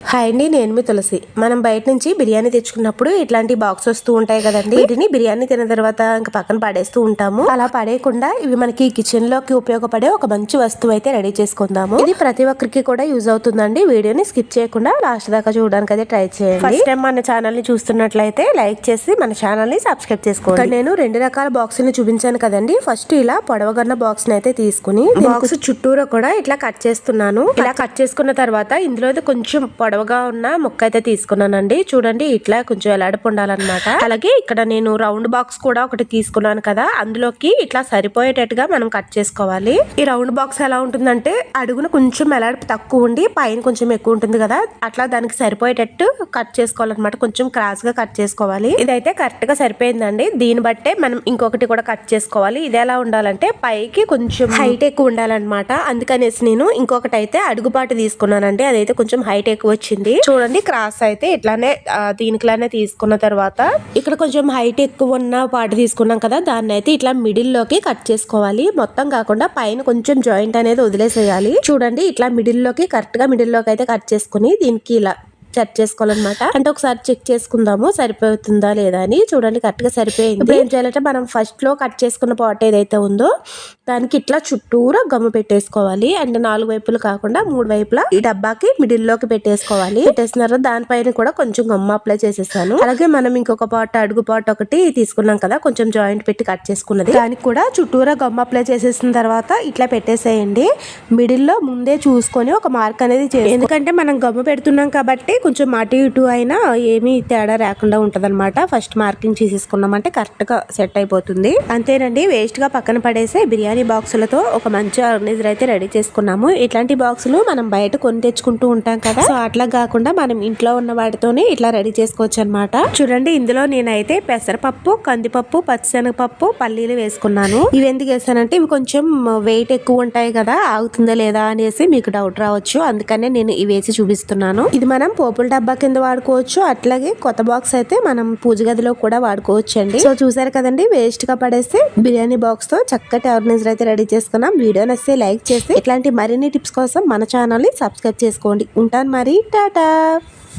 Hi అండి, నేను మీ తులసి. మనం బయట నుంచి బిర్యానీ తెచ్చుకున్నప్పుడు ఇట్లాంటి బాక్స్ వస్తూ ఉంటాయి కదండి. వీటిని బిర్యానీ తిన్న తర్వాత ఇంకా పక్కన పడేస్తూ ఉంటాము. అలా పడేయకుండా ఇవి మనకి కిచెన్ లోకి ఉపయోగపడే ఒక మంచి వస్తువు అయితే రెడీ చేసుకుందాము. ఇది ప్రతి ఒక్కరికి కూడా యూజ్ అవుతుందండి. వీడియోని స్కిప్ చేయకుండా లాస్ట్ దాకా చూడడానికి అయితే ట్రై చేయండి. ఫస్ట్ టైం మన ఛానల్ ని చూస్తున్నట్లయితే లైక్ చేసి మన ఛానల్ ని సబ్స్క్రైబ్ చేసుకోండి. నేను 2 రకాల బాక్స్ ని చూపించాను కదండి. ఫస్ట్ ఇలా పొడవగన్న బాక్స్ ని అయితే తీసుకుని బాక్స్ చుట్టూరా కూడా ఇట్లా కట్ చేస్తున్నాను. ఇలా కట్ చేసుకున్న తర్వాత ఇందులో కొంచెం పొడవుగా ఉన్న ముక్క అయితే తీసుకున్నానండి. చూడండి, ఇట్లా కొంచెం ఎలాడపు ఉండాలన్నమాట. అలాగే ఇక్కడ నేను రౌండ్ బాక్స్ కూడా ఒకటి తీసుకున్నాను కదా, అందులోకి ఇట్లా సరిపోయేటట్టుగా మనం కట్ చేసుకోవాలి. ఈ రౌండ్ బాక్స్ ఎలా ఉంటుందంటే అడుగున కొంచెం ఎలాడపు తక్కువ ఉండి పైన కొంచెం ఎక్కువ ఉంటుంది కదా, అట్లా దానికి సరిపోయేటట్టు కట్ చేసుకోవాలన్నమాట. కొంచెం క్రాస్ గా కట్ చేసుకోవాలి. ఇదైతే కరెక్ట్ గా సరిపోయిందండి. దీన్ని బట్టే మనం ఇంకొకటి కూడా కట్ చేసుకోవాలి. ఇది ఎలా ఉండాలంటే పైకి కొంచెం హైట్ ఎక్కువ ఉండాలన్నమాట. అందుకనేసి నేను ఇంకొకటి అయితే అడుగుపాటు తీసుకున్నానండి. అదైతే కొంచెం హైట్ ఎక్కువ వచ్చింది. చూడండి, క్రాస్ అయితే ఇట్లానే దీనికిలానే తీసుకున్న తర్వాత ఇక్కడ కొంచెం హైట్ ఎక్కువ ఉన్న పార్ట్ తీసుకున్నాం కదా, దాన్ని అయితే ఇట్లా మిడిల్ లోకి కట్ చేసుకోవాలి. మొత్తం కాకుండా పైన కొంచెం జాయింట్ అనేది వదిలేసేయాలి. చూడండి, ఇట్లా మిడిల్ లోకి కరెక్ట్ గా మిడిల్ లోకి అయితే కట్ చేసుకుని దీనికి ఇలా సెట్ చేసుకోవాలన్నమాట. అంటే ఒకసారి చెక్ చేసుకుందాము సరిపోతుందా లేదా అని. చూడండి, కరెక్ట్ గా సరిపోయింది. ఇప్పుడు ఏం చేయాలంటే మనం ఫస్ట్ లో కట్ చేసుకున్న పార్ట్ ఏదైతే ఉందో దానికి ఇట్లా చుట్టూరా గమ్ము పెట్టేసుకోవాలి. అంటే 4 వైపులు కాకుండా 3 వైపులా ఈ డబ్బాకి మిడిల్ లోకి పెట్టేసుకోవాలి. పెట్టేసిన దానిపైన కూడా కొంచెం గమ్ము అప్లై చేసేసాను. అలాగే మనం ఇంకొక పార్ట్ అడుగు పార్ట్ ఒకటి తీసుకున్నాం కదా, కొంచెం జాయింట్ పెట్టి కట్ చేసుకున్నది, దానికి కూడా చుట్టూరా గమ్ము అప్లై చేసేసిన తర్వాత ఇట్లా పెట్టేసేయండి. మిడిల్ లో ముందే చూసుకొని ఒక మార్క్ అనేది చేయాలి. ఎందుకంటే మనం గమ్ము పెడుతున్నాం కాబట్టి కొంచెం అటు ఇటు అయినా ఏమీ తేడా రాకుండా ఉంటది అనమాట. ఫస్ట్ మార్కింగ్ చేసేసుకున్నామంటే కరెక్ట్ గా సెట్ అయిపోతుంది. అంతేనండి, వేస్ట్ గా పక్కన పడేసే బిర్యానీ బాక్సులతో ఒక మంచి ఆర్గనైజర్ అయితే రెడీ చేసుకున్నాము. ఇట్లాంటి బాక్సులు మనం బయట కొని తెచ్చుకుంటూ ఉంటాం కదా, సో అట్లా కాకుండా మనం ఇంట్లో ఉన్న వాటితోనే ఇట్లా రెడీ చేసుకోవచ్చు అనమాట. చూడండి, ఇందులో నేనైతే పెసరపప్పు, కందిపప్పు, పచ్చిశనగపప్పు, పల్లీలు వేసుకున్నాను. ఇవి ఎందుకు వేసానంటే ఇవి కొంచెం వెయిట్ ఎక్కువ ఉంటాయి కదా, ఆగుతుందా లేదా అనేసి మీకు డౌట్ రావచ్చు. అందుకనే నేను ఇవి వేసి చూపిస్తున్నాను. ఇది మనం పోపుల డబ్బా కింద వాడుకోవచ్చు. అట్లాగే కొత్త బాక్స్ అయితే మనం పూజ గదిలో కూడా వాడుకోవచ్చు అండి. సో చూసారు కదండి, వేస్ట్ గా పడేస్తే బిర్యానీ బాక్స్ తో చక్కటి ఆర్గనైజర్ అయితే రెడీ చేసుకున్నాం. వీడియో నచ్చితే లైక్ చేసి ఇట్లాంటి మరిన్ని టిప్స్ కోసం మన ఛానల్ ని సబ్స్క్రైబ్ చేసుకోండి. ఉంటాను మరి, టాటా.